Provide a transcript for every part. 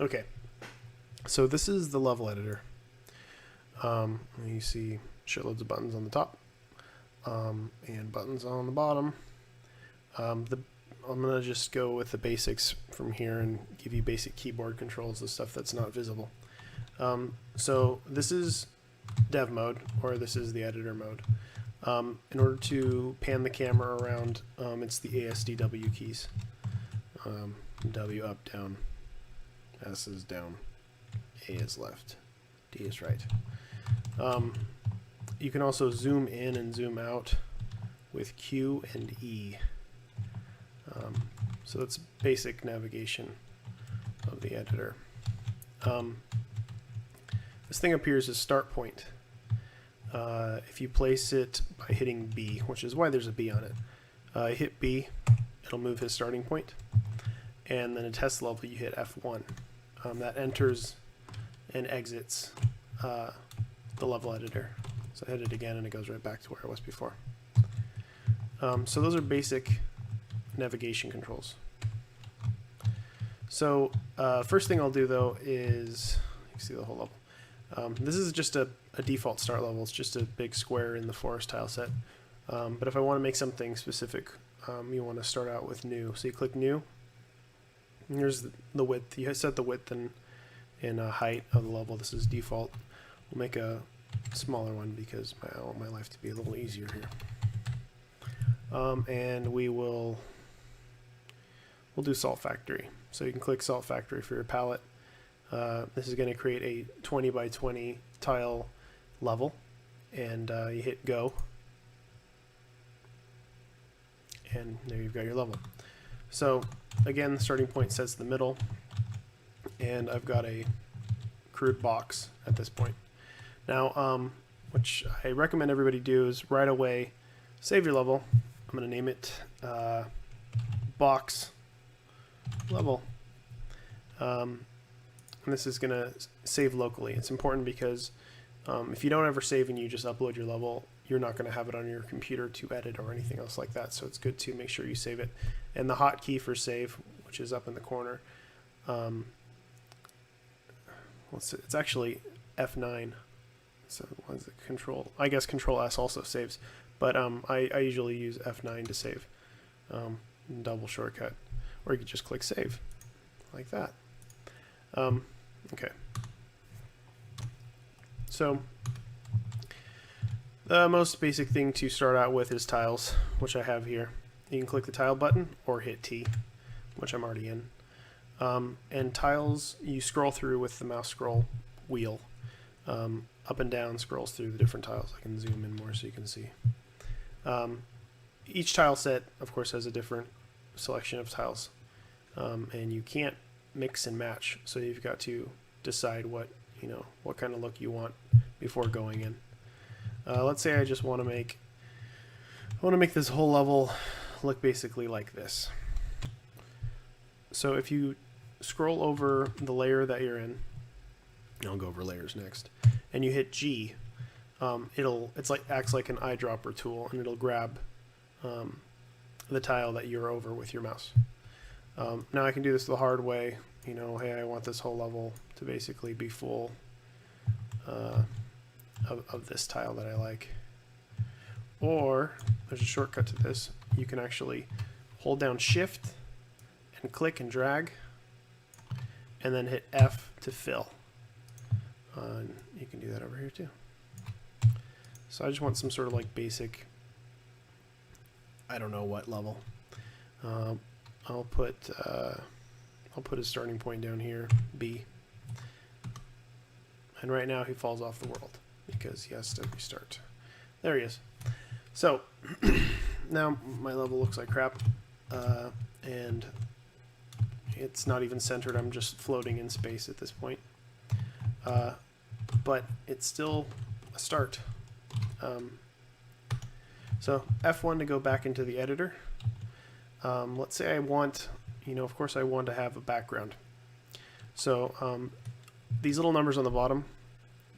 Okay, so this is the level editor. You see shitloads of buttons on the top and buttons on the bottom. I'm going to just go with the basics from here and give you basic keyboard controls, the stuff that's not visible. So this is dev mode, or this is the editor mode. In order to pan the camera around, it's the ASDW keys. W up, down, S is down, A is left, D is right. You can also zoom in and zoom out with Q and E. So that's basic navigation of the editor. This thing up here is a start point. If you place it by hitting B, which is why there's a B on it, hit B, it'll move his starting point. And then a test level, you hit F1. That enters and exits the level editor. So I hit it again and it goes right back to where it was before. So those are basic navigation controls. So first thing I'll do though is, you can see the whole level. This is just a default start level. It's just a big square in the forest tile set. But if I want to make something specific, you want to start out with new. So you click new. And here's the width. You set the width and height of the level. This is default. We'll make a smaller one because I want my life to be a little easier here. And we'll do Salt Factory. So you can click Salt Factory for your palette. This is going to create a 20 by 20 tile level, and you hit go, and there you've got your level. So again, the starting point sets the middle, and I've got a crude box at this point. Now, which I recommend everybody do is right away save your level. I'm going to name it box level. And this is going to save locally. It's important because if you don't ever save and you just upload your level, you're not going to have it on your computer to edit or anything else like that. So it's good to make sure you save it. And the hotkey for save, which is up in the corner, it's actually F9. So what is it? Control? I guess Control S also saves, but I usually use F9 to save. Double shortcut, or you could just click save, like that. Okay. So the most basic thing to start out with is tiles, which I have here. You can click the tile button or hit T, which I'm already in. And tiles, you scroll through with the mouse scroll wheel. Up and down scrolls through the different tiles. I can zoom in more so you can see. Each tile set, of course, has a different selection of tiles. And you can't mix and match, so you've got to decide what kind of look you want before going in. Let's say I just want to make this whole level look basically like this. So if you scroll over the layer that you're in, I'll go over layers next, and you hit G, acts like an eyedropper tool, and it'll grab the tile that you're over with your mouse. Now I can do this the hard way. Hey, I want this whole level to basically be full of this tile that I like. Or there's a shortcut to this. You can actually hold down Shift and click and drag, and then hit F to fill. And you can do that over here too. So I just want some sort of like basic, I don't know what level. I'll put a starting point down here, B. And right now he falls off the world because he has to restart. There he is. So now my level looks like crap, and it's not even centered. I'm just floating in space at this point. But it's still a start. So F1 to go back into the editor. Let's say I want, of course I want to have a background. So these little numbers on the bottom,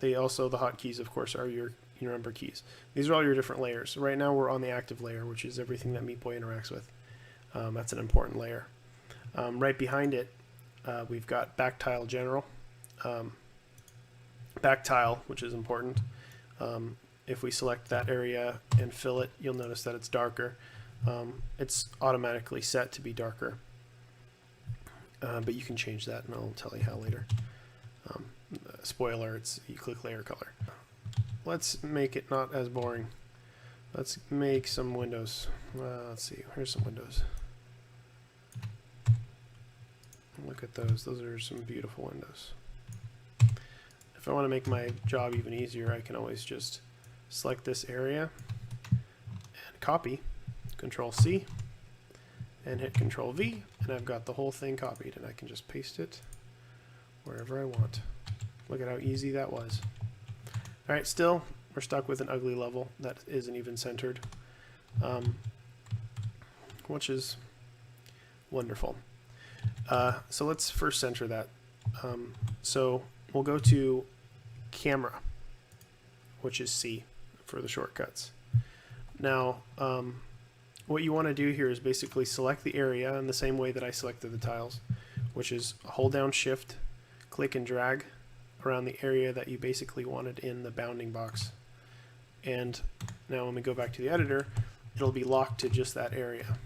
the hotkeys, of course, are your number keys. These are all your different layers. Right now we're on the active layer, which is everything that Meat Boy interacts with. That's an important layer. Right behind it, we've got back tile general, back tile, which is important. If we select that area and fill it, you'll notice that it's darker. It's automatically set to be darker, but you can change that, and I'll tell you how later. Spoiler, you click layer color. Let's make it not as boring. Let's make some windows. Let's see, here's some windows. Look at those. Those are some beautiful windows. If I want to make my job even easier, I can always just select this area and copy, Control C, and hit Control V, and I've got the whole thing copied, and I can just paste it wherever I want. Look at how easy that was. Alright, still, we're stuck with an ugly level that isn't even centered, which is wonderful. So let's first center that. So we'll go to Camera, which is C for the shortcuts. Now, what you want to do here is basically select the area in the same way that I selected the tiles, which is hold down Shift, click and drag around the area that you basically wanted in the bounding box. And now when we go back to the editor, it'll be locked to just that area.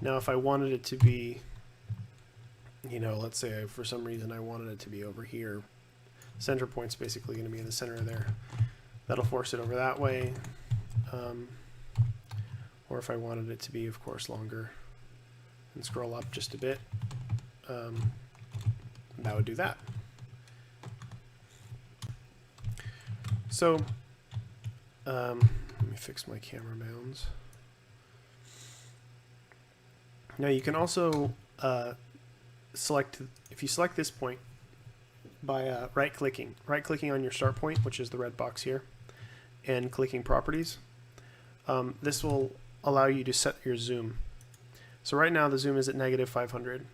Now if I wanted it to be, you know, let's say for some reason I wanted it to be over here, center point's basically going to be in the center of there. That'll force it over that way. Or if I wanted it to be, of course, longer and scroll up just a bit, that would do that. So let me fix my camera bounds. Now you can also select, if you select this point by right-clicking on your start point, which is the red box here, and clicking Properties, this will allow you to set your zoom. So right now the zoom is at -500.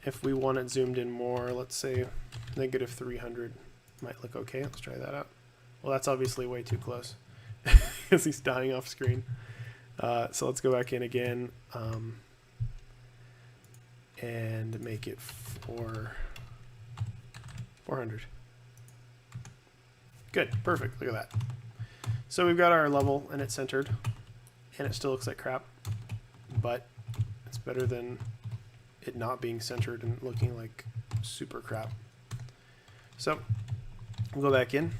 If we want it zoomed in more, let's say -300 might look okay. Let's try that out. Well, that's obviously way too close because he's dying off screen. So let's go back in again and make it 400. Good, perfect, look at that. So we've got our level and it's centered, and it still looks like crap, but it's better than it not being centered and looking like super crap. So we'll go back in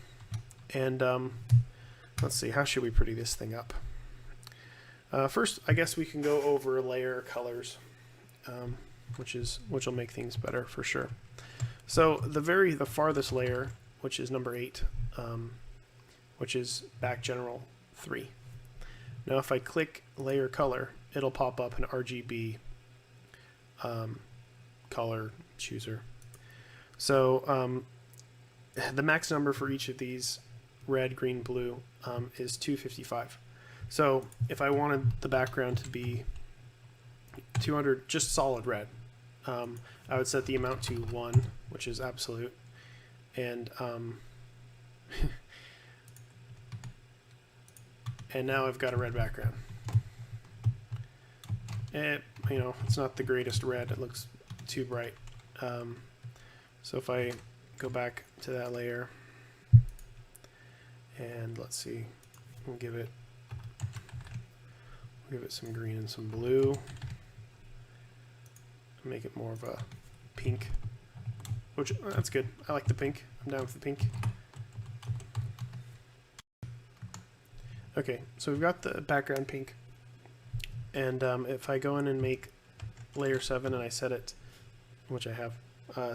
and let's see, how should we pretty this thing up? First, I guess we can go over layer colors, which will make things better for sure. So the farthest layer, which is number 8, which is back general 3. Now if I click layer color, it'll pop up an RGB color chooser. So the max number for each of these, red, green, blue, is 255. So if I wanted the background to be 200, just solid red, I would set the amount to 1, which is absolute, and and now I've got a red background. You know, it's not the greatest red, it looks too bright. So if I go back to that layer and let's see, we'll give it some green and some blue, make it more of a pink, which that's good. I like the pink. I'm down with the pink. Okay, so we've got the background pink, and if I go in and make layer 7 and I set it, which I have,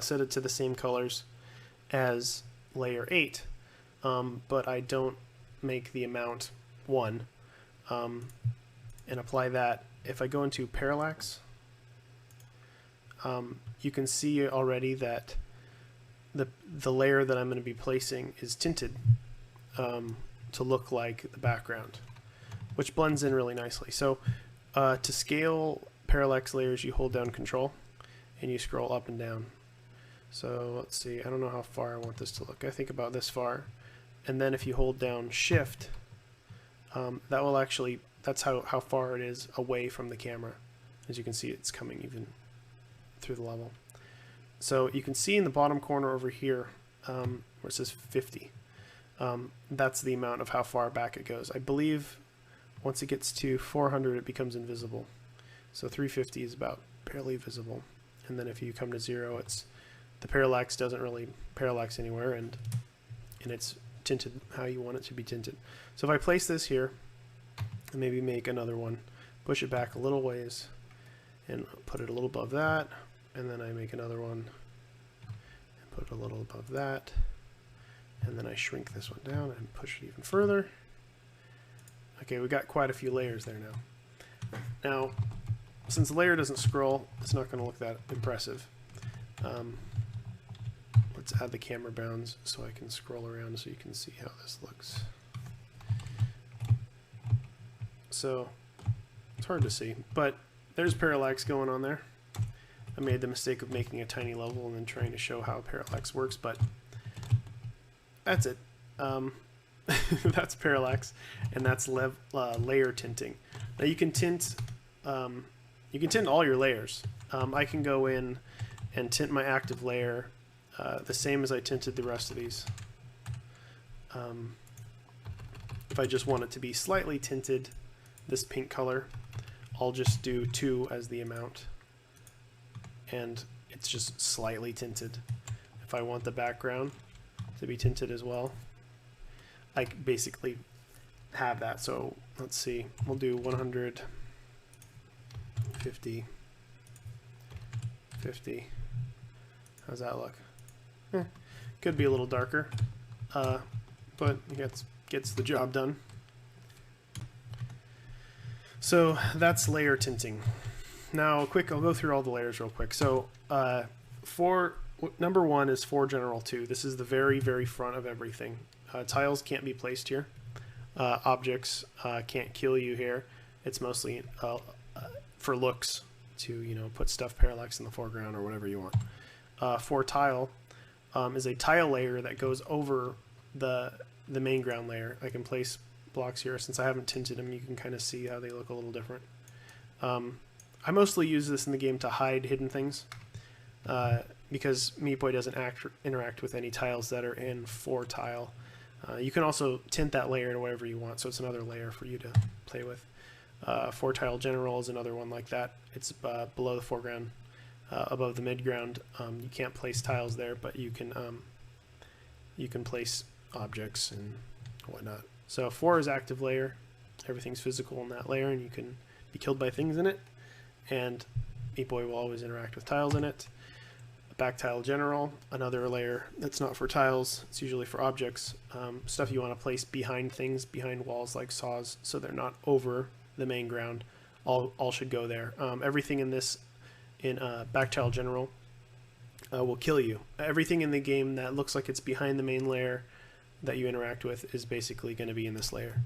set it to the same colors as layer 8, but I don't make the amount 1, and apply that. If I go into Parallax, you can see already that the layer that I'm going to be placing is tinted to look like the background, which blends in really nicely. So to scale parallax layers, you hold down Control and you scroll up and down. So let's see, I don't know how far I want this to look. I think about this far, and then if you hold down Shift, that will actually, that's how far it is away from the camera. As you can see, it's coming through the level. So you can see in the bottom corner over here where it says 50. That's the amount of how far back it goes. I believe once it gets to 400 it becomes invisible. So 350 is about barely visible. And then if you come to 0, it's the parallax doesn't really parallax anywhere, and it's tinted how you want it to be tinted. So if I place this here and maybe make another one, push it back a little ways and put it a little above that, and then I make another one and put it a little above that, and then I shrink this one down and push it even further. Okay, we got quite a few layers there now. Now, since the layer doesn't scroll, it's not going to look that impressive. Let's add the camera bounds so I can scroll around so you can see how this looks. So it's hard to see, but there's parallax going on there. I made the mistake of making a tiny level and then trying to show how parallax works, but that's it. That's parallax, and that's layer tinting. Now you can tint all your layers. I can go in and tint my active layer the same as I tinted the rest of these. If I just want it to be slightly tinted, this pink color, I'll just do 2 as the amount, and it's just slightly tinted. If I want the background to be tinted as well, I basically have that. So let's see, we'll do 100, 50, 50. How's that look? Could be a little darker, but it gets the job done. So that's layer tinting. Now, I'll go through all the layers real quick. So number 1 is for General 2. This is the very, very front of everything. Tiles can't be placed here. Objects can't kill you here. It's mostly for looks, to put stuff parallax in the foreground or whatever you want. For tile is a tile layer that goes over the main ground layer. I can place blocks here. Since I haven't tinted them, you can kind of see how they look a little different. I mostly use this in the game to hide hidden things, because Meat Boy doesn't interact with any tiles that are in for tile. You can also tint that layer to whatever you want, so it's another layer for you to play with. For tile general is another one like that. It's below the foreground, above the midground. You can't place tiles there, but you can place objects and whatnot. So 4 is active layer. Everything's physical in that layer, and you can be killed by things in it. And Meat Boy will always interact with tiles in it. Back tile general, another layer that's not for tiles. It's usually for objects. Stuff you want to place behind things, behind walls like saws, so they're not over the main ground. All should go there. Everything in this, in back tile general, will kill you. Everything in the game that looks like it's behind the main layer that you interact with is basically going to be in this layer.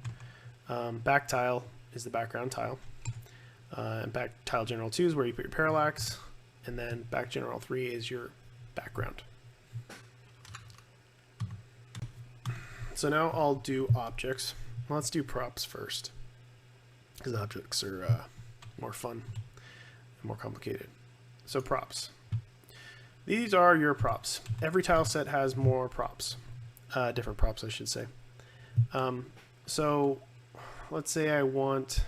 Back tile is the background tile. And back tile general 2 is where you put your parallax, and then back general 3 is your background. So now I'll do objects. Let's do props first, because objects are more fun and more complicated. So props. These are your props. Every tile set has more props. Different props, I should say. So let's say I want,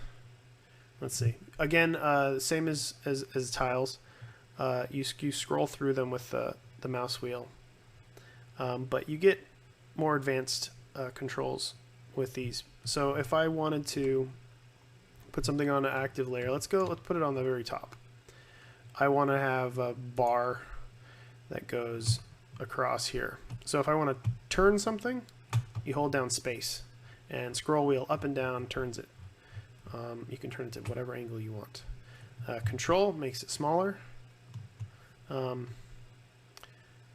let's see, again, same as tiles. You scroll through them with the mouse wheel, but you get more advanced controls with these. So if I wanted to put something on an active layer, let's put it on the very top. I want to have a bar that goes across here. So if I want to turn something, you hold down space, and scroll wheel up and down turns it. You can turn it to whatever angle you want. Control makes it smaller.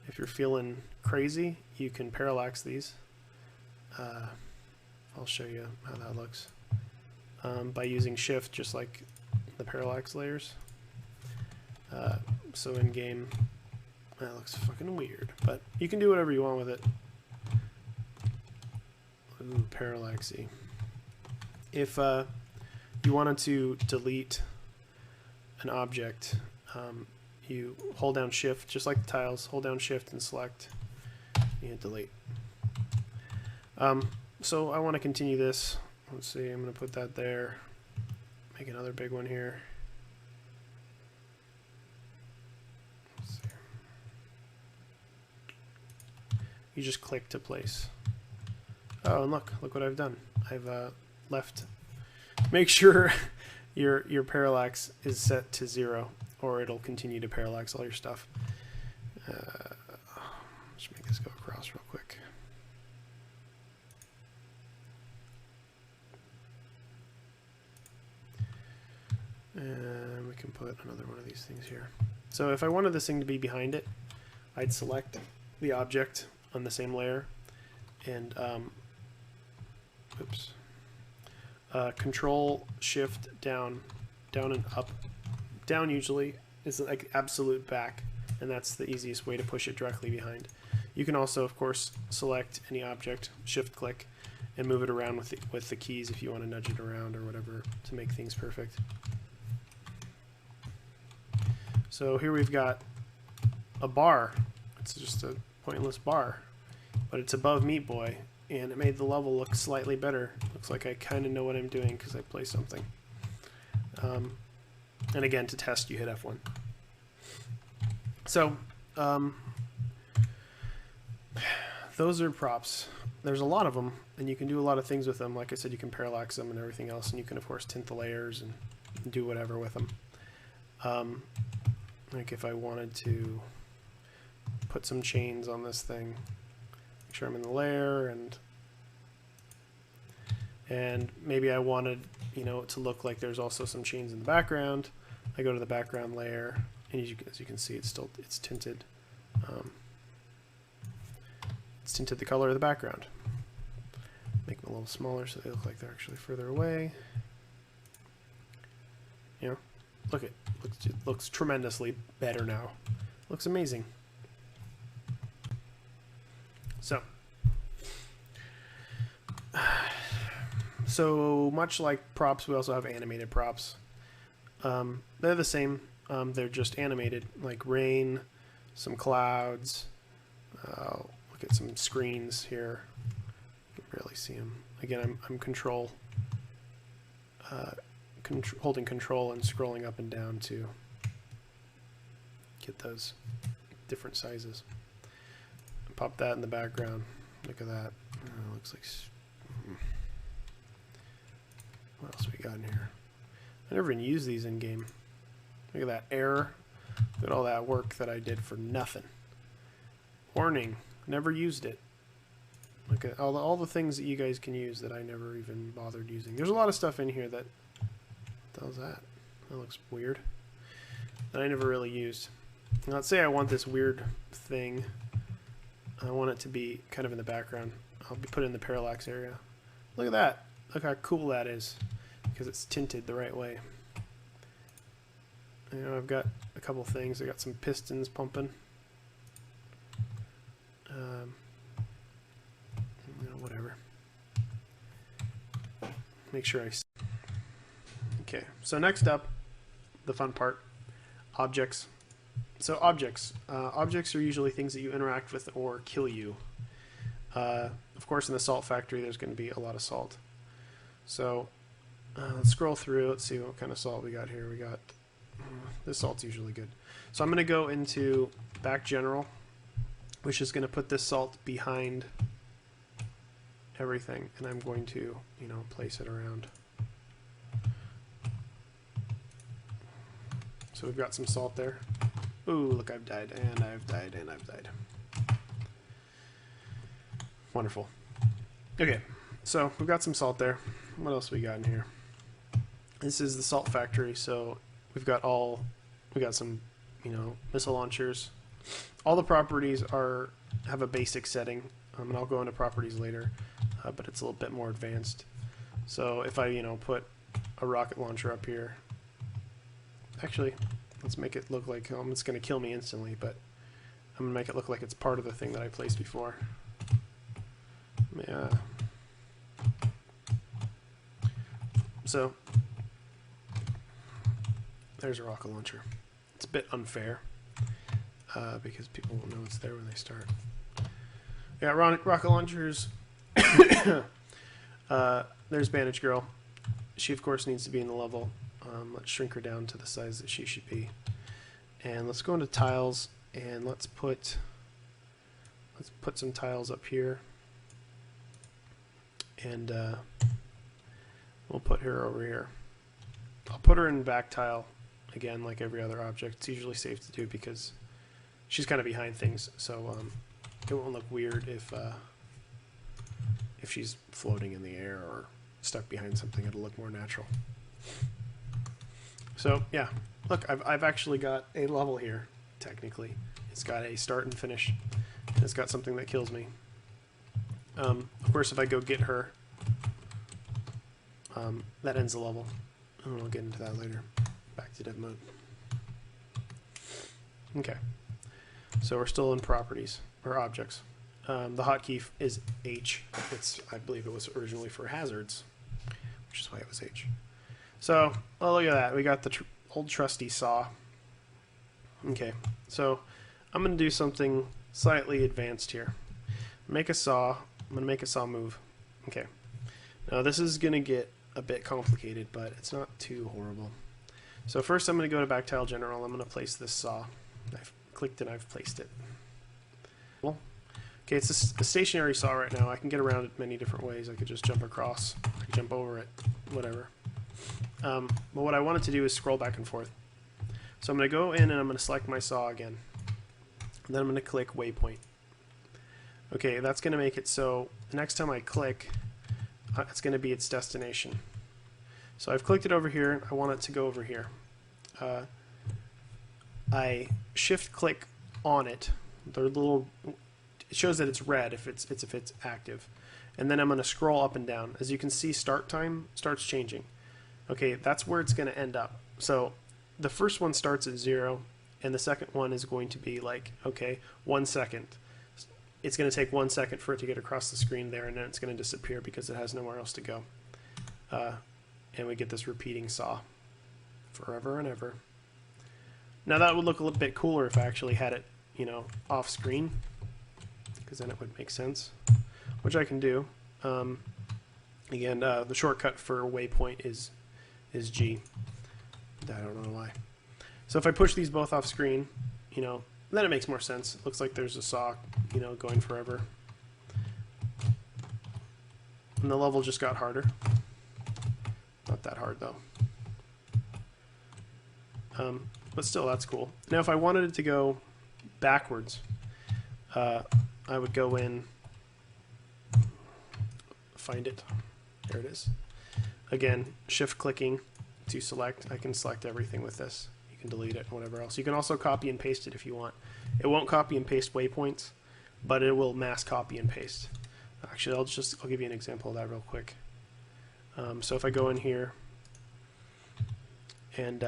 If you're feeling crazy, you can parallax these. I'll show you how that looks by using shift, just like the parallax layers. So in game, that looks fucking weird, but you can do whatever you want with it. Ooh, parallaxy. If you wanted to delete an object, you hold down shift, just like the tiles, hold down shift and select, and hit delete. So I want to continue this. Let's see, I'm going to put that there, make another big one here. Let's see. You just click to place. Oh, and look what I've done. I've left. Make sure your parallax is set to 0, or it'll continue to parallax all your stuff. Just make this go across real quick. And we can put another one of these things here. So if I wanted this thing to be behind it, I'd select the object on the same layer and Control Shift down and up. Down usually is like absolute back, and that's the easiest way to push it directly behind. You can also, of course, select any object, shift click, and move it around with the keys if you want to nudge it around or whatever to make things perfect. So here we've got a bar. It's just a pointless bar, but it's above Meat Boy, and it made the level look slightly better. Looks like I kind of know what I'm doing because I play something. And again, to test, you hit F1. So those are props. There's a lot of them, and you can do a lot of things with them. Like I said, you can parallax them and everything else, and you can, of course, tint the layers and do whatever with them. Like if I wanted to put some chains on this thing, make sure I'm in the layer, and maybe I wanted, you know, to look like there's also some chains in the background. I go to the background layer, and as you can see, it's tinted. It's tinted the color of the background. Make them a little smaller so they look like they're actually further away. You know, it looks tremendously better now. Looks amazing. So much like props, we also have animated props. They're the same. They're just animated, like rain, some clouds. Look at some screens here. You can barely see them. Again, I'm holding control and scrolling up and down to get those different sizes. Pop that in the background. Look at that. Looks like. What else we got in here? I never even use these in game. Look at that error. Look at all that work that I did for nothing. Warning. Never used it. Look at all the things that you guys can use that I never even bothered using. There's a lot of stuff in here that. What the hell's that? That looks weird. That I never really used. Now, let's say I want this weird thing. I want it to be kind of in the background. I'll put it in the parallax area. Look at that. Look how cool that is. Because it's tinted the right way. You know, I've got a couple things. I got some pistons pumping. You know, whatever. Make sure I. Okay, so next up, the fun part, objects. So objects. Objects are usually things that you interact with or kill you. Of course, in the salt factory, there's going to be a lot of salt. So let's scroll through. Let's see what kind of salt we got here. We got this salt's usually good. So I'm going to go into back general, which is going to put this salt behind everything, and I'm going to, you know, place it around. So we've got some salt there. Ooh, look, I've died, and I've died, and I've died. Wonderful. Okay, so we've got some salt there. What else we got in here? This is the salt factory, so we got some, you know, missile launchers. All the properties have a basic setting, and I'll go into properties later, but it's a little bit more advanced. So if I, you know, put a rocket launcher up here, actually, let's make it look like it's going to kill me instantly, but I'm going to make it look like it's part of the thing that I placed before. Yeah. So there's a rocket launcher. It's a bit unfair, because people won't know it's there when they start. Yeah, rocket launchers. There's Bandage Girl. She, of course, needs to be in the level. Let's shrink her down to the size that she should be. And let's go into tiles, and let's put some tiles up here. And we'll put her over here. I'll put her in back tile, again, like every other object. It's usually safe to do because she's kind of behind things, so it won't look weird if she's floating in the air or stuck behind something. It'll look more natural. So yeah, look, I've actually got a level here. Technically, it's got a start and finish, and it's got something that kills me. Of course, if I go get her, that ends the level, and I'll get into that later. Back to dev mode. Okay, so we're still in properties or objects. The hotkey is H. I believe it was originally for hazards, which is why it was H. So, oh, look at that. We got the old trusty saw. Okay, so I'm going to do something slightly advanced here. Make a saw. I'm going to make a saw move. Okay. Now this is going to get a bit complicated, but it's not too horrible. So first I'm going to go to back tile general. I'm going to place this saw. I've clicked it. I've placed it. Okay, it's a stationary saw right now. I can get around it many different ways. I could just jump across. I could jump over it. Whatever. But what I wanted to do is scroll back and forth. So I'm going to go in and I'm going to select my saw again. And then I'm going to click Waypoint. Okay, that's going to make it so the next time I click, it's going to be its destination. So I've clicked it over here. I want it to go over here. I shift click on it. The little, it shows that it's red if it's active. And then I'm going to scroll up and down. As you can see, start time starts changing. Okay, that's where it's going to end up. So the first one starts at 0, and the second one is going to be like, okay, 1 second. It's going to take 1 second for it to get across the screen there, and then it's going to disappear because it has nowhere else to go. And we get this repeating saw forever and ever. Now that would look a little bit cooler if I actually had it, you know, off screen, because then it would make sense, which I can do. Again, the shortcut for waypoint is G. I don't know why. So if I push these both off screen, you know, then it makes more sense. It looks like there's a saw, you know, going forever. And the level just got harder. Not that hard though. But still, that's cool. Now if I wanted it to go backwards, I would go in, find it. There it is. Again, shift clicking to select. I can select everything with this. You can delete it and whatever else. You can also copy and paste it if you want. It won't copy and paste waypoints, but it will mass copy and paste. Actually, I'll give you an example of that real quick. So if I go in here and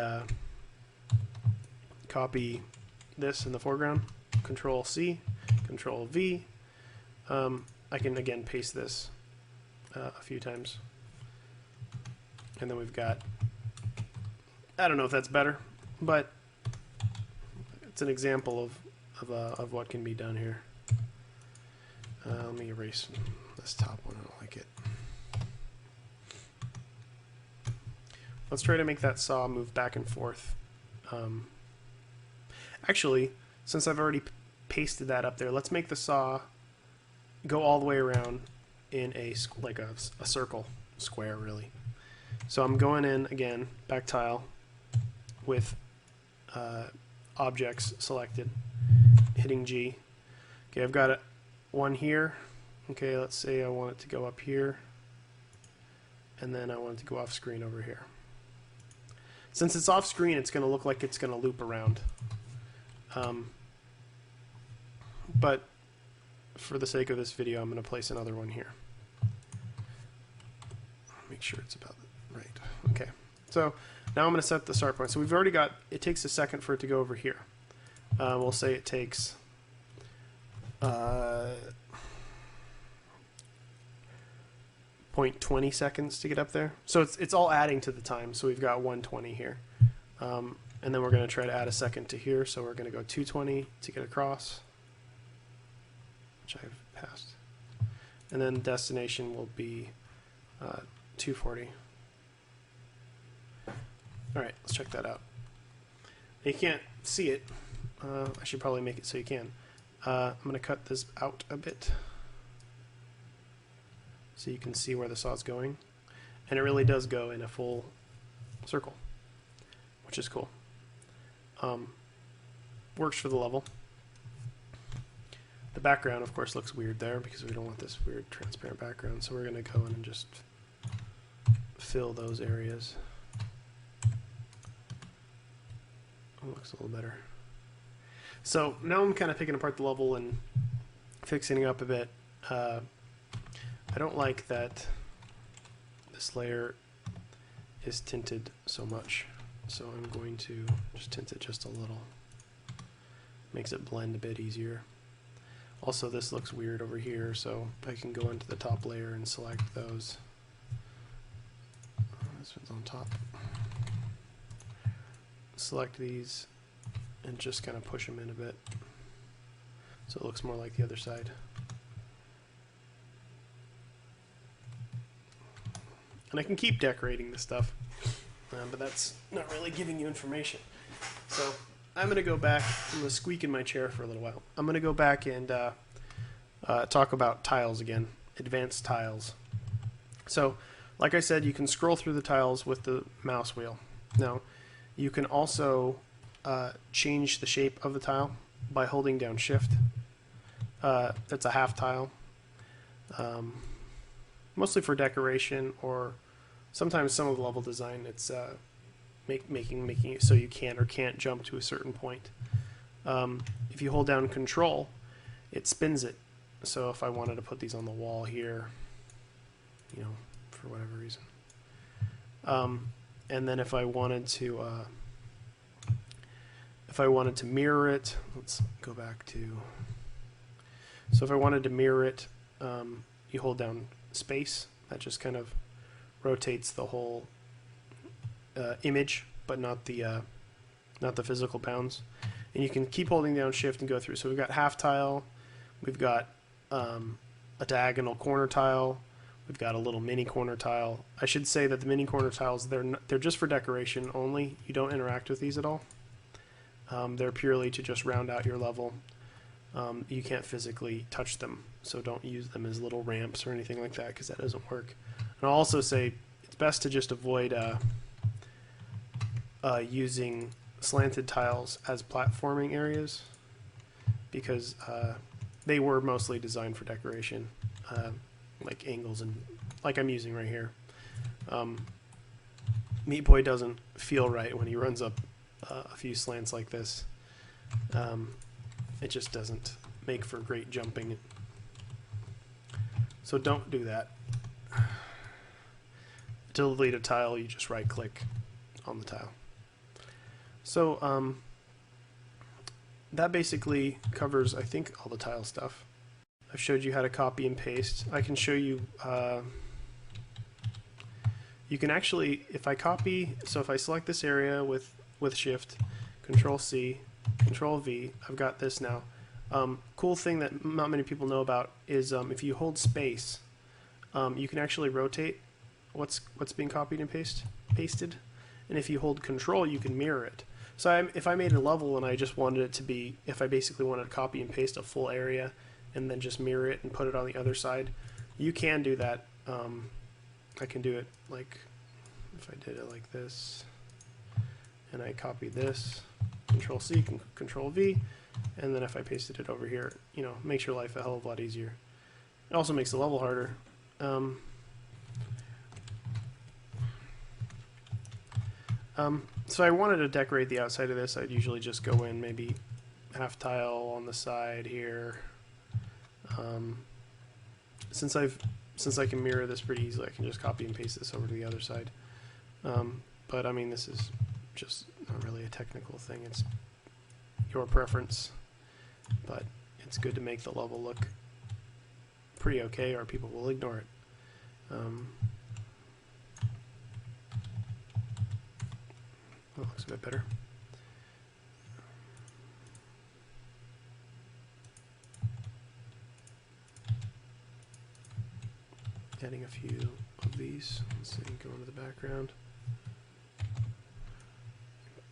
copy this in the foreground, Control C, Control V, I can again paste this a few times, and then we've got, I don't know if that's better, but it's an example of what can be done here. Let me erase this top one. I don't like it. Let's try to make that saw move back and forth. Actually, since I've already pasted that up there, let's make the saw go all the way around in a circle, square really. So I'm going in again, back tile, with objects selected, hitting G. Okay, I've got one here. Okay, let's say I want it to go up here, and then I want it to go off screen over here. Since it's off screen, it's going to look like it's going to loop around. But for the sake of this video, I'm going to place another one here. Make sure it's about right. Okay. So now I'm going to set the start point. So we've already got, it takes a second for it to go over here. We'll say it takes 0.20 seconds to get up there. So it's all adding to the time. So we've got 120 here. And then we're going to try to add a second to here, so we're going to go 220 to get across, which I've passed. And then destination will be 240. Alright, let's check that out. You can't see it. I should probably make it so you can. I'm going to cut this out a bit so you can see where the saw's going. And it really does go in a full circle, which is cool. Works for the level. The background, of course, looks weird there because we don't want this weird transparent background, so we're going to go in and just fill those areas. Oh, looks a little better. So now I'm kind of picking apart the level and fixing it up a bit. I don't like that this layer is tinted so much, so I'm going to just tint it just a little. Makes it blend a bit easier. Also, this looks weird over here, so I can go into the top layer and select those. This one's on top. Select these and just kind of push them in a bit so it looks more like the other side. And I can keep decorating this stuff, but that's not really giving you information. So I'm going to go back. I'm going to squeak in my chair for a little while. I'm going to go back and talk about tiles again, advanced tiles. So, like I said, you can scroll through the tiles with the mouse wheel. Now, you can also change the shape of the tile by holding down Shift. That's a half tile. Mostly for decoration, or sometimes some of the level design, it's making it so you can or can't jump to a certain point. If you hold down Control, it spins it. So if I wanted to put these on the wall here, you know, for whatever reason, and then if I wanted to mirror it, let's go back to. So if I wanted to mirror it, you hold down space. That just kind of rotates the whole image, but not the physical bounds. And you can keep holding down Shift and go through. So we've got half tile, we've got a diagonal corner tile, we've got a little mini corner tile. I should say that the mini corner tiles, they're just for decoration only. You don't interact with these at all. They're purely to just round out your level. You can't physically touch them, so don't use them as little ramps or anything like that, because that doesn't work. And I'll also say it's best to just avoid using slanted tiles as platforming areas, because they were mostly designed for decoration, like angles and like I'm using right here. Meat Boy doesn't feel right when he runs up a few slants like this. It just doesn't make for great jumping. So don't do that. To delete a tile, you just right click on the tile. So that basically covers, I think, all the tile stuff. I've showed you how to copy and paste. I can show you, you can actually, if I copy, so if I select this area with Shift, Control C, Control V, I've got this now. Cool thing that not many people know about is if you hold space, you can actually rotate what's being copied and pasted, and if you hold Control, you can mirror it. So if I made a level and I just wanted it to be, if I basically wanted to copy and paste a full area and then just mirror it and put it on the other side, you can do that. I can do it like, if I did it like this, and I copied this, Control C, Control V, and then if I pasted it over here, you know, makes your life a hell of a lot easier. It also makes the level harder. So I wanted to decorate the outside of this. I'd usually just go in maybe half tile on the side here. Since I can mirror this pretty easily, I can just copy and paste this over to the other side. But I mean, this is just not really a technical thing. It's your preference, but it's good to make the level look pretty okay, or people will ignore it. That looks a bit better. adding a few of these. Let's see, go into the background.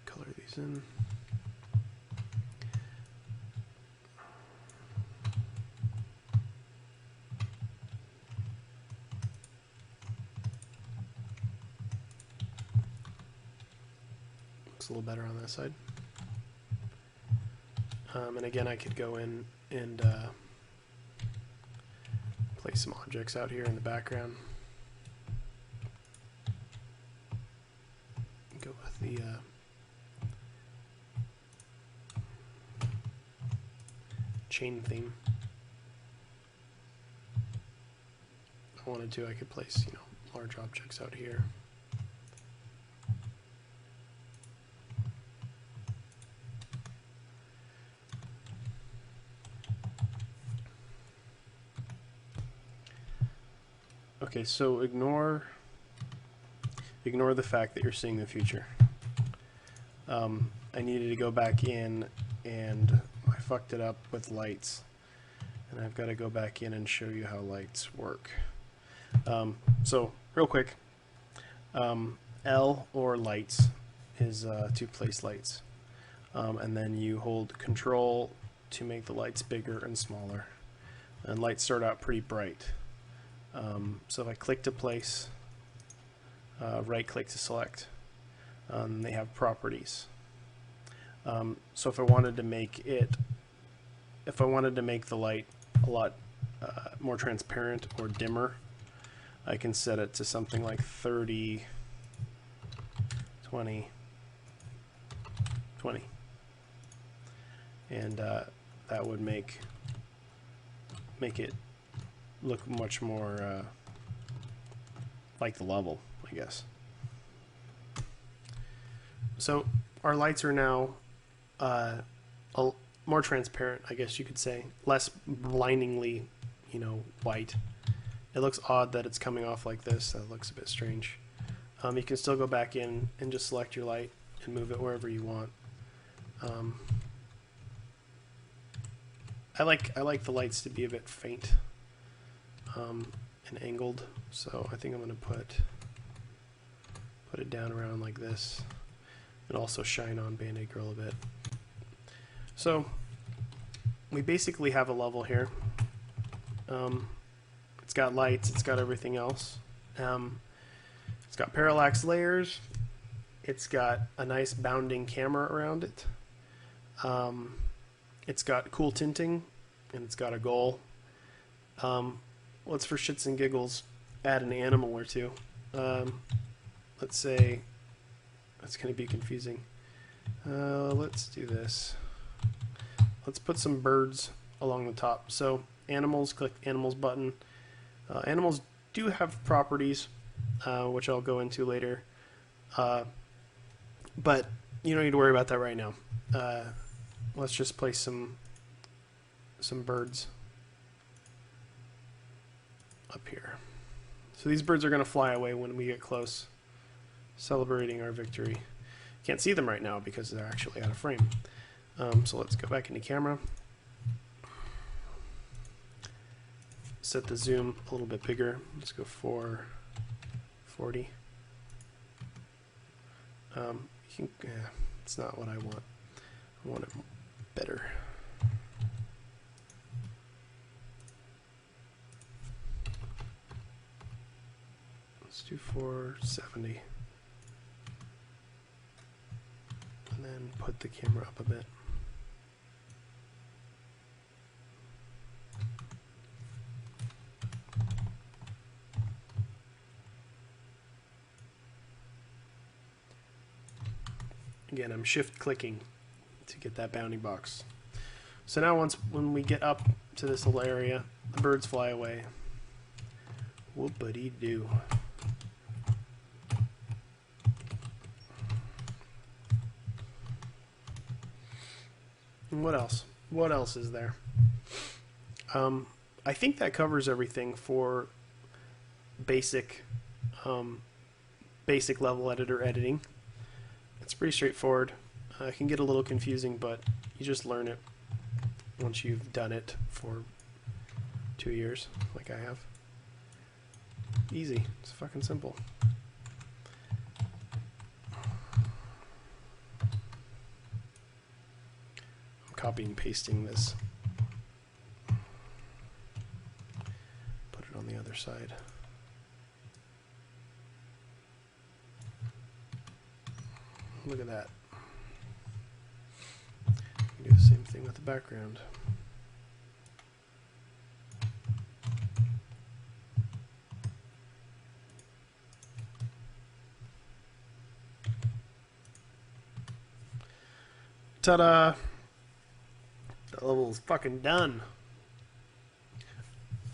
Color these in. Looks a little better on that side. And again, I could go in and place some objects out here in the background. Go with the chain theme. If I wanted to, I could place, large objects out here. Okay, so ignore the fact that you're seeing the future. I needed to go back in, and I fucked it up with lights, and I've got to go back in and show you how lights work. So real quick, L or lights is to place lights, and then you hold Control to make the lights bigger and smaller, and lights start out pretty bright. So if I click to place, right click to select, they have properties. So if I wanted to make the light a lot more transparent or dimmer, I can set it to something like 30, 20, 20. And that would make it look much more like the level, I guess. So our lights are now more transparent, I guess you could say, less blindingly, white. It looks odd that it's coming off like this. That looks a bit strange. You can still go back in and just select your light and move it wherever you want. I like the lights to be a bit faint and angled, so I think I'm going to put it down around like this, and also shine on Band-Aid Girl a bit. So we basically have a level here. It's got lights, it's got everything else. It's got parallax layers, it's got a nice bounding camera around it. It's got cool tinting, and it's got a goal. Let's, for shits and giggles, add an animal or two. Let's say, that's going to be confusing. Let's do this. Let's put some birds along the top. So animals, click animals button. Animals do have properties, which I'll go into later. But you don't need to worry about that right now. Let's just place some birds up here. So these birds are going to fly away when we get close, celebrating our victory. Can't see them right now because they're actually out of frame. So let's go back into camera. Set the zoom a little bit bigger. Let's go 440. It's not what I want. I want it better. Let's do 470. And then put the camera up a bit. Again, I'm shift clicking to get that bounding box. So now when we get up to this little area, the birds fly away. Whoopity-doo. And what else? What else is there? I think that covers everything for basic level editor editing. It's pretty straightforward. It can get a little confusing, but you just learn it once you've done it for 2 years, like I have. easy. It's fucking simple. I'm copying and pasting this. Put it on the other side. Look at that. Do the same thing with the background. Ta-da! The level is fucking done.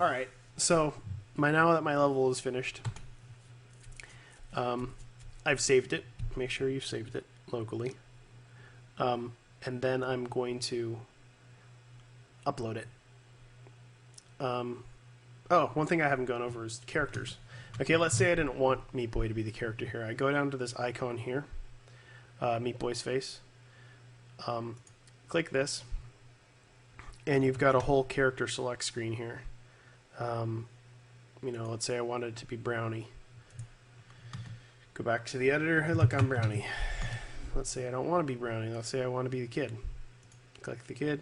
Alright, so now that my level is finished, I've saved it. Make sure you've saved it locally. And then I'm going to upload it. Oh, one thing I haven't gone over is characters. Okay, let's say I didn't want Meat Boy to be the character here. I go down to this icon here, Meat Boy's face. Click this, and you've got a whole character select screen here. You know, let's say I wanted it to be Brownie. Go back to the editor. Hey, look, I'm Brownie. Let's say I don't want to be Brownie. Let's say I want to be the kid. Click the kid.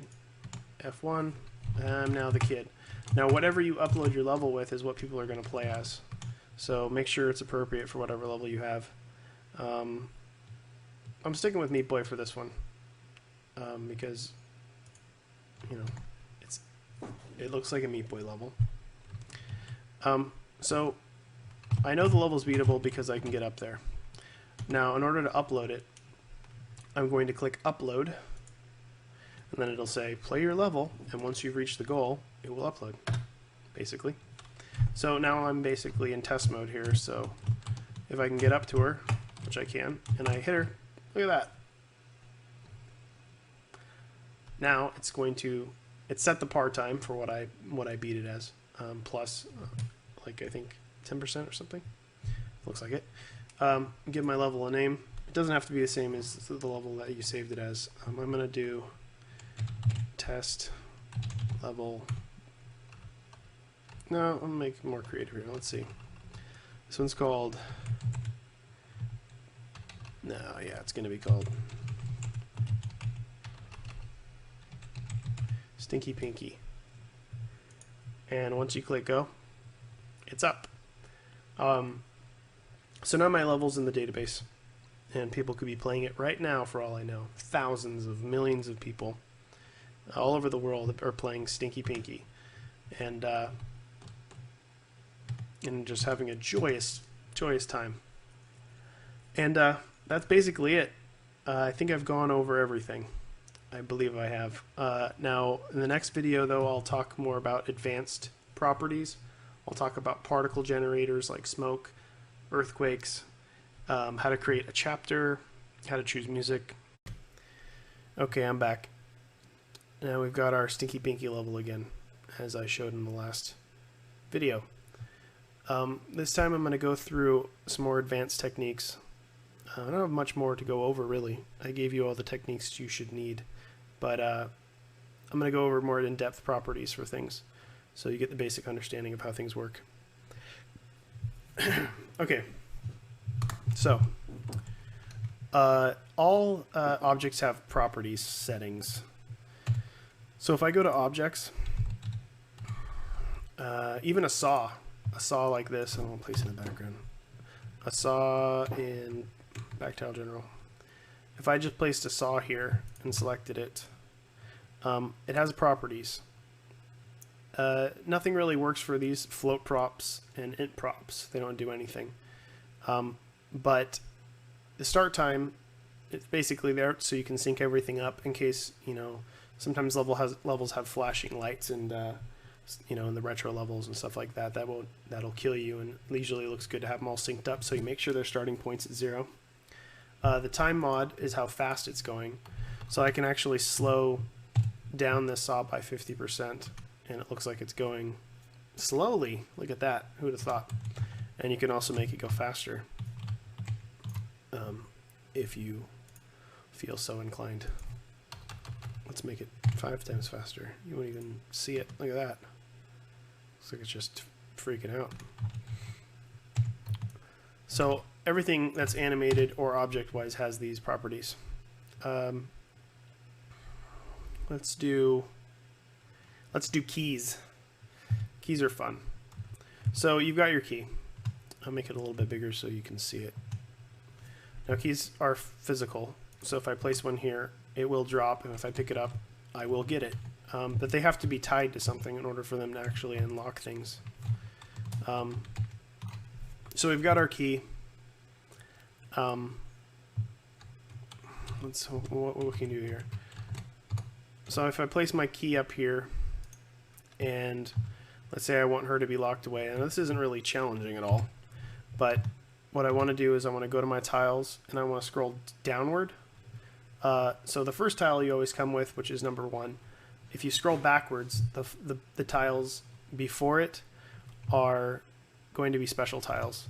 F1. I'm now the kid. Now, whatever you upload your level with is what people are going to play as. So make sure it's appropriate for whatever level you have. I'm sticking with Meat Boy for this one. Because, you know, it looks like a Meat Boy level. So I know the level's beatable because I can get up there. Now, in order to upload it, I'm going to click Upload, and then it'll say play your level, and once you've reached the goal, it will upload, basically. So now I'm basically in test mode here, so if I can get up to her, which I can, and I hit her, look at that. Now it's going to, it's set the par time for what I beat it as, plus like I think 10% or something. Looks like it. Give my level a name. It doesn't have to be the same as the level that you saved it as. I'm going to do test level. No, I'm going to make it more creative here. Let's see. This one's called, no, yeah, it's going to be called Stinky Pinky. And once you click go, it's up. So now my level's in the database, and people could be playing it right now for all I know. Thousands of millions of people all over the world are playing Stinky Pinky, and just having a joyous time. And that's basically it. I think I've gone over everything. I believe I have. Now, in the next video, though, I'll talk more about advanced properties. I'll talk about particle generators like smoke, earthquakes, how to create a chapter, how to choose music. Okay, I'm back. Now we've got our Stinky Pinky level again, as I showed in the last video. This time I'm going to go through some more advanced techniques. I don't have much more to go over, really. I gave you all the techniques you should need, but I'm going to go over more in-depth properties for things, so you get the basic understanding of how things work. Okay, so all objects have properties settings. So if I go to objects, even a saw like this, and I'll place it in the background. A saw in Bactile General. If I just placed a saw here and selected it, it has properties. Nothing really works for these float props and int props. They don't do anything. But the start time, it's basically there so you can sync everything up in case, you know, sometimes levels have flashing lights, and you know, in the retro levels and stuff like that, that'll kill you, and usually it looks good to have them all synced up so you make sure their starting point's at 0. The time mod is how fast it's going, so I can actually slow down this saw by 50%, and it looks like it's going slowly. Look at that. Who would have thought? And you can also make it go faster if you feel so inclined. Let's make it 5 times faster. You won't even see it. Look at that. Looks like it's just freaking out. So everything that's animated or object-wise has these properties. Let's do keys. Keys are fun. So you've got your key. I'll make it a little bit bigger so you can see it. Now keys are physical, so if I place one here, it will drop, and if I pick it up, I will get it. But they have to be tied to something in order for them to actually unlock things. So we've got our key. What we can do here. So if I place my key up here, and let's say I want her to be locked away, and this isn't really challenging at all, but what I want to do is I want to go to my tiles, and I want to scroll downward. So the first tile you always come with, which is number 1. If you scroll backwards, the tiles before it are going to be special tiles.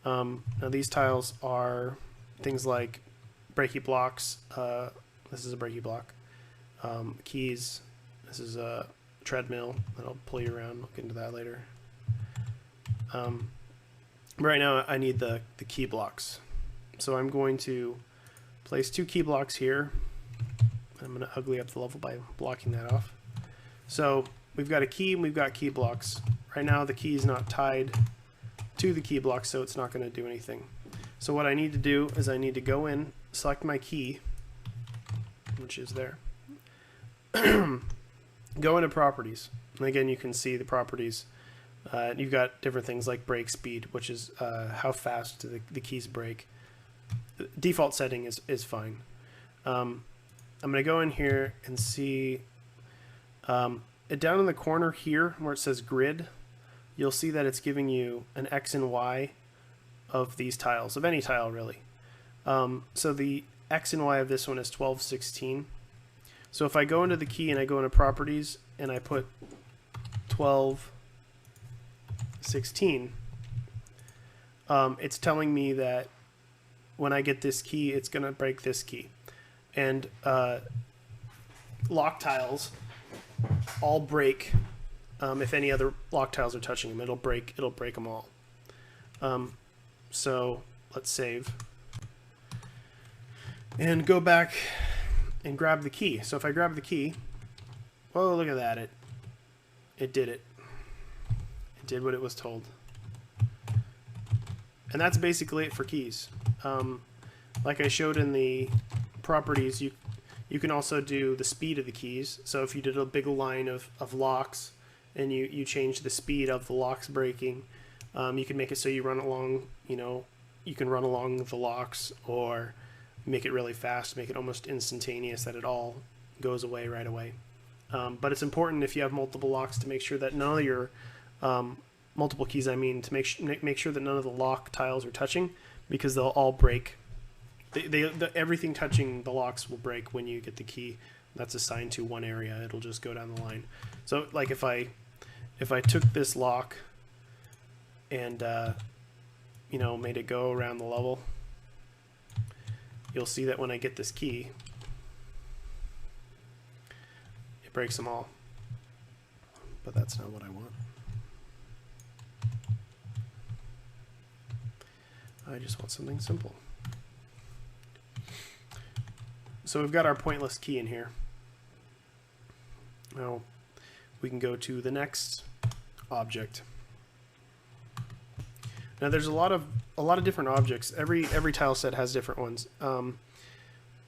Now these tiles are things like breaky blocks. This is a breaky block. Keys. This is a treadmill that'll pull you around. We'll get into that later. Right now I need the key blocks. So I'm going to place 2 key blocks here. I'm going to ugly up the level by blocking that off. So we've got a key and we've got key blocks. Right now the key is not tied to the key block, so it's not going to do anything. So what I need to do is I need to go in, select my key, which is there. Go into properties, and again you can see the properties. You've got different things like break speed, which is how fast the keys break. The default setting is fine. I'm going to go in here and see down in the corner here where it says grid, you'll see that it's giving you an X and Y of these tiles, of any tile really. So the X and Y of this one is 12, 16. So if I go into the key and I go into properties and I put 12, 16, it's telling me that when I get this key, it's going to break this key. And lock tiles all break if any other lock tiles are touching them. It'll break them all. So let's save and go back and grab the key. So if I grab the key, whoa, look at that, it did it. It did what it was told. And that's basically it for keys. Like I showed in the properties, you can also do the speed of the keys. So if you did a big line of locks and you change the speed of the locks breaking, you can make it so you run along, you can run along the locks, or make it really fast, make it almost instantaneous, that it all goes away right away. But it's important if you have multiple locks to make sure that none of your multiple keys, to make sure that none of the lock tiles are touching, because they'll all break. Everything touching the locks will break when you get the key that's assigned to one area. It'll just go down the line. So like if I took this lock and made it go around the level, you'll see that when I get this key, it breaks them all. But that's not what I want. I just want something simple. So we've got our pointless key in here. Now we can go to the next object. Now there's a lot of different objects. Every tile set has different ones.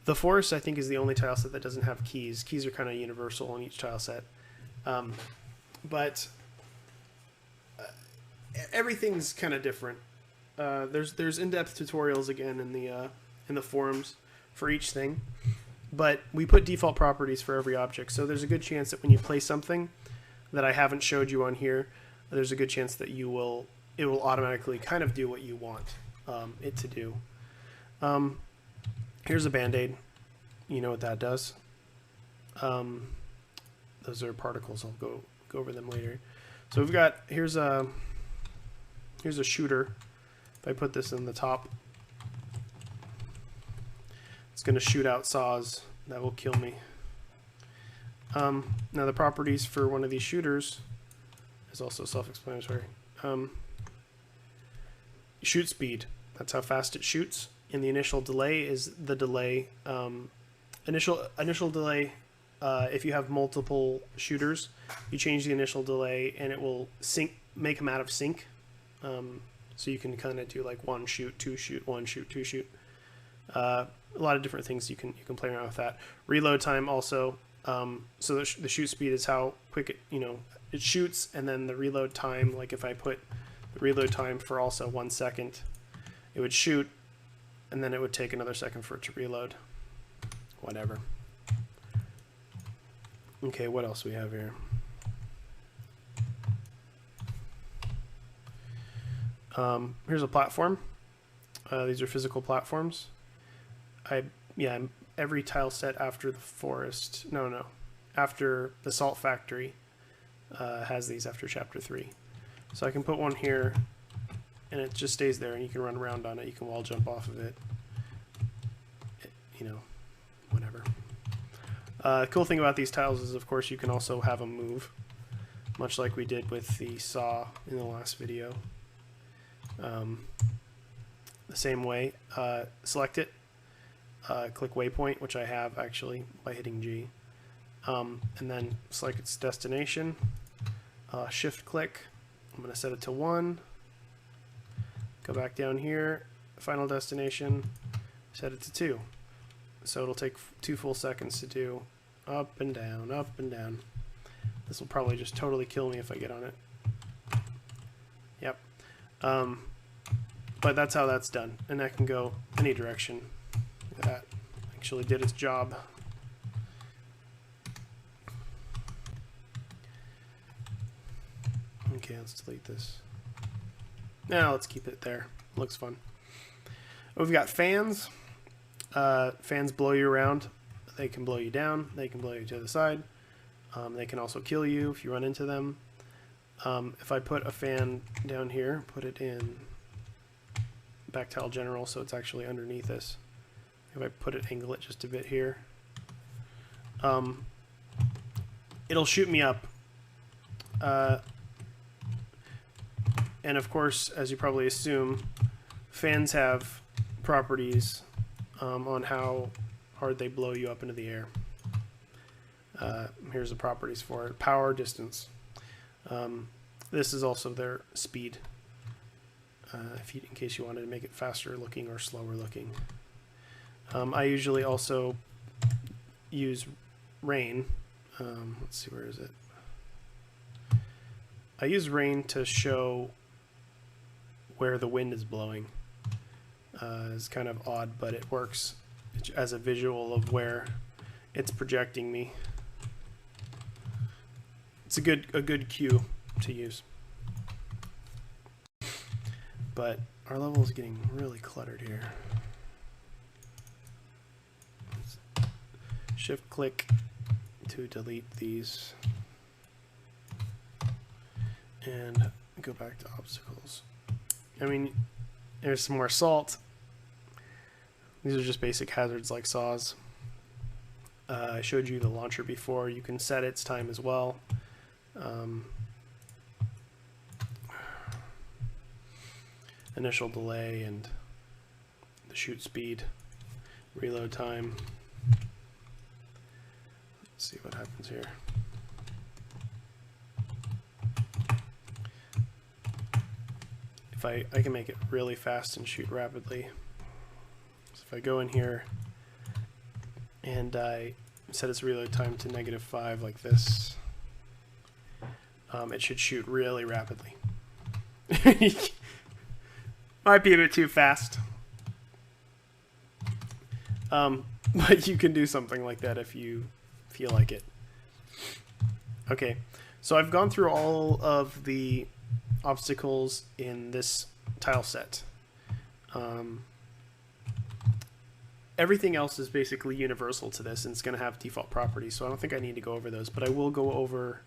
The forest, I think, is the only tile set that doesn't have keys. Keys are kind of universal on each tile set, but everything's kind of different. There's in-depth tutorials again in the forums for each thing, but we put default properties for every object. So there's a good chance that when you place something that I haven't showed you on here, there's a good chance that it will automatically kind of do what you want it to do. Here's a band-aid. You know what that does. Those are particles. I'll go over them later. So we've got here's a shooter. If I put this in the top, it's going to shoot out saws that will kill me. Now the properties for one of these shooters is also self-explanatory. shoot speed. That's how fast it shoots. And the initial delay is the delay. Initial delay. If you have multiple shooters, you change the initial delay, and it will make them out of sync. So you can kind of do like 1 shoot, 2 shoot, 1 shoot, 2 shoot. A lot of different things you can play around with that. Reload time also. So the shoot speed is how quick it shoots, and then the reload time. Like if I put the reload time for also 1 second, it would shoot, and then it would take another second for it to reload. Whatever. Okay, what else do we have here? Here's a platform. These are physical platforms. Every tile set after the forest, after the salt factory has these after chapter 3. So I can put one here, and it just stays there, and you can run around on it. You can wall jump off of it. Whatever. The cool thing about these tiles is, of course, you can also have them move, much like we did with the saw in the last video. The same way, select it, click waypoint, which I have actually by hitting G, and then select its destination, shift click. I'm going to set it to 1, go back down here, final destination, set it to 2. So it'll take 2 full seconds to do up and down, up and down. This will probably just totally kill me if I get on it. Yep. But that's how that's done, and that can go any direction. That actually did its job. Okay, let's delete this. Now let's keep it there. Looks fun. We've got fans. Fans blow you around. They can blow you down. They can blow you to the side. They can also kill you if you run into them. If I put a fan down here, put it in back tile general, so it's actually underneath this. If I put it, angle it just a bit here, it'll shoot me up. And of course, as you probably assume, fans have properties on how hard they blow you up into the air. Here's the properties for it. Power, distance. This is also their speed, in case you wanted to make it faster looking or slower looking. I usually also use rain. Let's see, where is it? I use rain to show where the wind is blowing. It's kind of odd, but it works as a visual of where it's projecting me. It's a good cue to use. But our level is getting really cluttered here. Shift click to delete these and go back to obstacles. I mean, there's some more salt. These are just basic hazards like saws. I showed you the launcher before. You can set its time as well. Initial delay and the shoot speed, reload time. Let's see what happens here. If I can make it really fast and shoot rapidly. So if I go in here and I set its reload time to -5 like this, it should shoot really rapidly. Might be a bit too fast. But you can do something like that if you feel like it. Okay, so I've gone through all of the obstacles in this tile set. Everything else is basically universal to this, and it's going to have default properties, so I don't think I need to go over those, but I will go over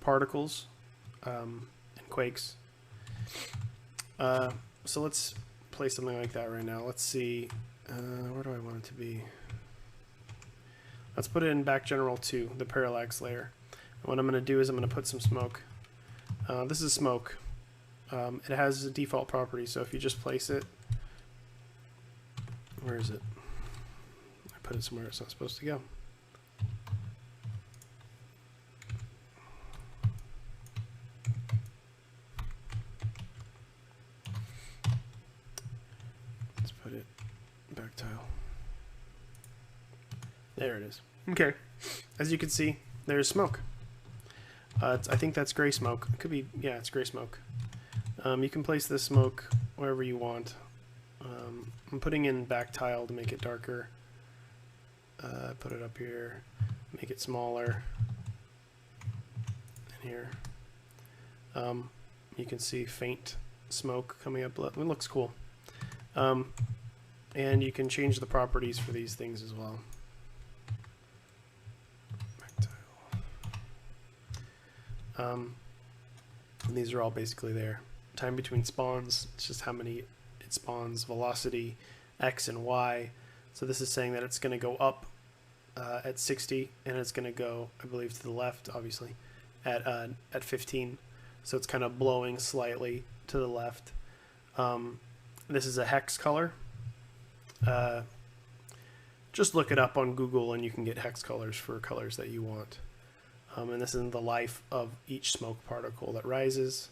particles and quakes. So let's play something like that right now. Let's see, where do I want it to be? Let's put it in back general 2, the parallax layer. And what I'm going to do is I'm going to put some smoke. This is smoke. It has a default property, so if you just place it, where is it? I put it somewhere it's not supposed to go. Let's put it back tile. There it is. Okay, as you can see, there's smoke. I think that's gray smoke. It could be, yeah, it's gray smoke. You can place this smoke wherever you want. I'm putting in back tile to make it darker. Put it up here, make it smaller. And here. You can see faint smoke coming up. It looks cool. And you can change the properties for these things as well. And these are all basically there. Time between spawns, it's just how many it spawns, velocity, X and Y. So this is saying that it's going to go up at 60, and it's going to go, I believe, to the left, obviously, at 15. So it's kind of blowing slightly to the left. This is a hex color. Just look it up on Google, and you can get hex colors for colors that you want. And this is the life of each smoke particle that rises.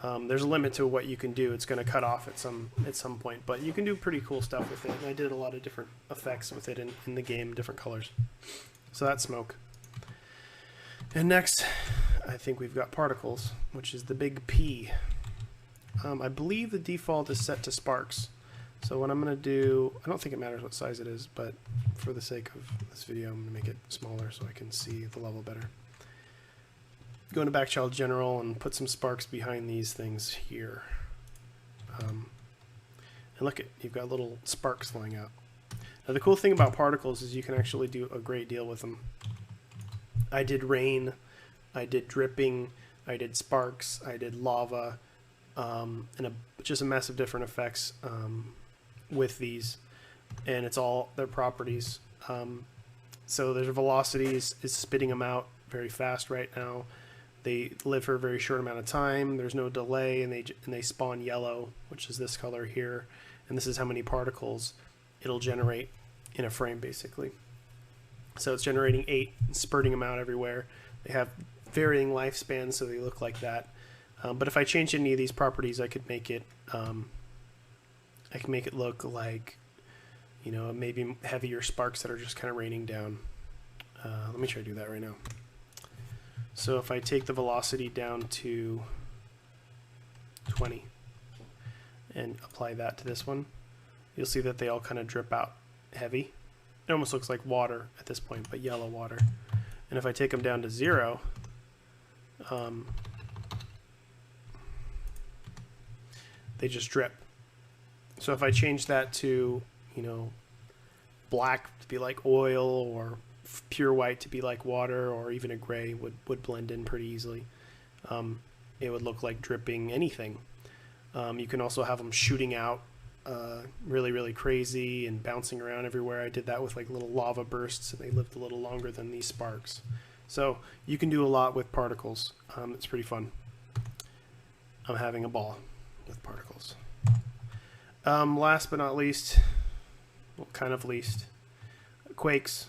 There's a limit to what you can do. It's going to cut off at some point, but you can do pretty cool stuff with it. And I did a lot of different effects with it in the game, different colors. So that's smoke. And next, I think we've got particles, which is the big P. I believe the default is set to sparks. So what I'm going to do, I don't think it matters what size it is, but for the sake of this video, I'm going to make it smaller so I can see the level better. Go into Backchild General and put some sparks behind these things here. And look, you've got little sparks flying out. Now the cool thing about particles is you can actually do a great deal with them. I did rain, I did dripping, I did sparks, I did lava, and just a mess of different effects with these, and it's all their properties. So their velocities is spitting them out very fast right now. They live for a very short amount of time. There's no delay, and they spawn yellow, which is this color here, and this is how many particles it'll generate in a frame, basically. So it's generating 8, spurting them out everywhere. They have varying lifespans, so they look like that. But if I change any of these properties, I could make it look like, you know, maybe heavier sparks that are just kind of raining down. Let me try to do that right now. So if I take the velocity down to 20 and apply that to this one, you'll see that they all kind of drip out heavy. It almost looks like water at this point, but yellow water. And if I take them down to 0, they just drip. So if I change that to, you know, black to be like oil, or pure white to be like water, or even a gray would blend in pretty easily. It would look like dripping anything. You can also have them shooting out really, really crazy and bouncing around everywhere. I did that with like little lava bursts, and they lived a little longer than these sparks. So you can do a lot with particles. It's pretty fun. I'm having a ball with particles. Last but not least, well, kind of least, quakes.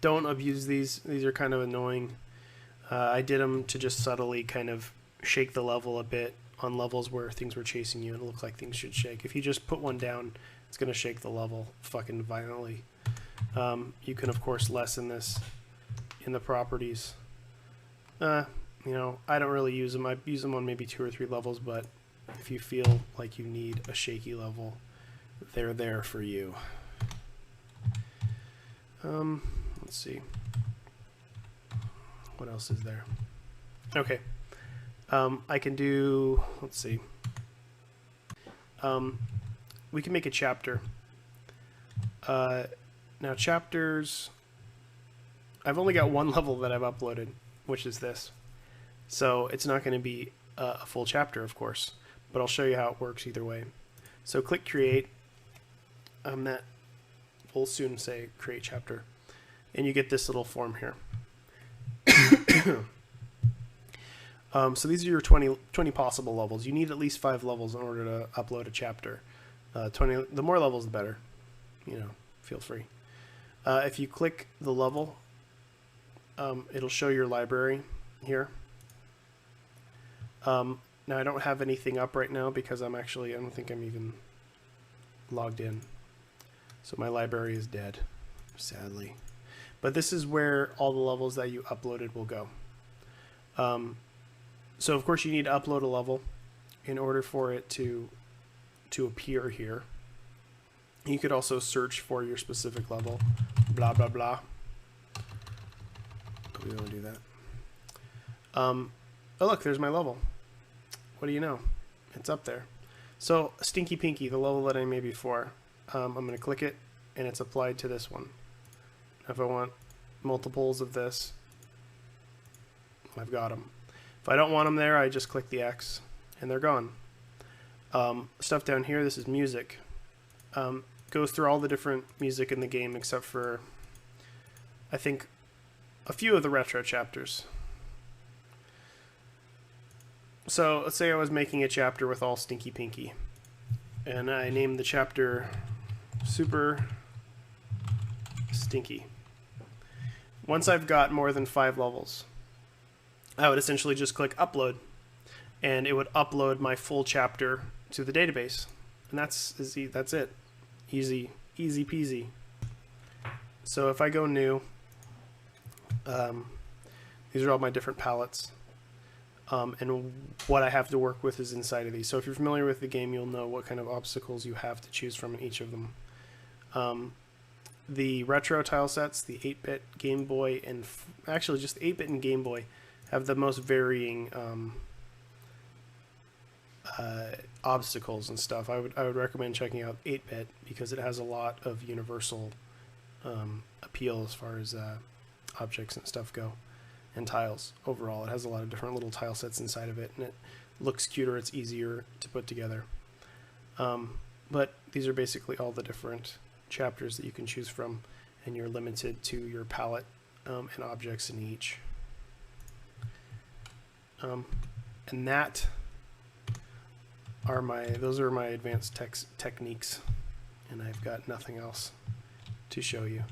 Don't abuse these. These are kind of annoying. I did them to just subtly kind of shake the level a bit on levels where things were chasing you and it looked like things should shake. If you just put one down, it's going to shake the level fucking violently. You can, of course, lessen this in the properties. You know, I don't really use them. I use them on maybe 2 or 3 levels, but if you feel like you need a shaky level, they're there for you. Let's see. What else is there? Okay. I can do, let's see. We can make a chapter. Now chapters, I've only got 1 level that I've uploaded, which is this. So it's not going to be a full chapter, of course, but I'll show you how it works either way. So click create. That will soon say create chapter. And you get this little form here. So these are your 20 possible levels. You need at least 5 levels in order to upload a chapter. 20, the more levels, the better. You know, feel free. If you click the level, it'll show your library here. Now I don't have anything up right now because I don't think I'm even logged in. So my library is dead, sadly. But this is where all the levels that you uploaded will go. So of course you need to upload a level in order for it to appear here. You could also search for your specific level, blah, blah, blah. But we don't do that. Oh look, there's my level. What do you know? It's up there. So Stinky Pinky, the level that I made before, I'm going to click it and it's applied to this one. If I want multiples of this, I've got them. If I don't want them there, I just click the X and they're gone. Stuff down here, this is music. Goes through all the different music in the game except for, I think, a few of the retro chapters. So let's say I was making a chapter with all Stinky Pinky, and I named the chapter Super Stinky. Once I've got more than 5 levels, I would essentially just click upload, and it would upload my full chapter to the database, and that's it. Easy peasy. So if I go new, these are all my different palettes. And what I have to work with is inside of these. So if you're familiar with the game, you'll know what kind of obstacles you have to choose from in each of them. The retro tile sets, the 8-bit Game Boy, and actually just 8-bit and Game Boy have the most varying obstacles and stuff. I would recommend checking out 8-bit because it has a lot of universal appeal as far as objects and stuff go. And tiles overall. It has a lot of different little tile sets inside of it, and it looks cuter, it's easier to put together. But these are basically all the different chapters that you can choose from, and you're limited to your palette and objects in each. And those are my advanced techniques, and I've got nothing else to show you.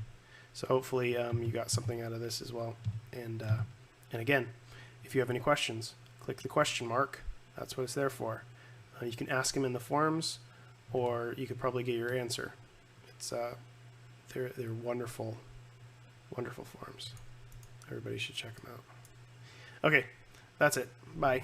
So hopefully you got something out of this as well. And again, if you have any questions, click the question mark. That's what it's there for. You can ask them in the forums, or you could probably get your answer. It's they're wonderful, wonderful forums. Everybody should check them out. Okay, that's it. Bye.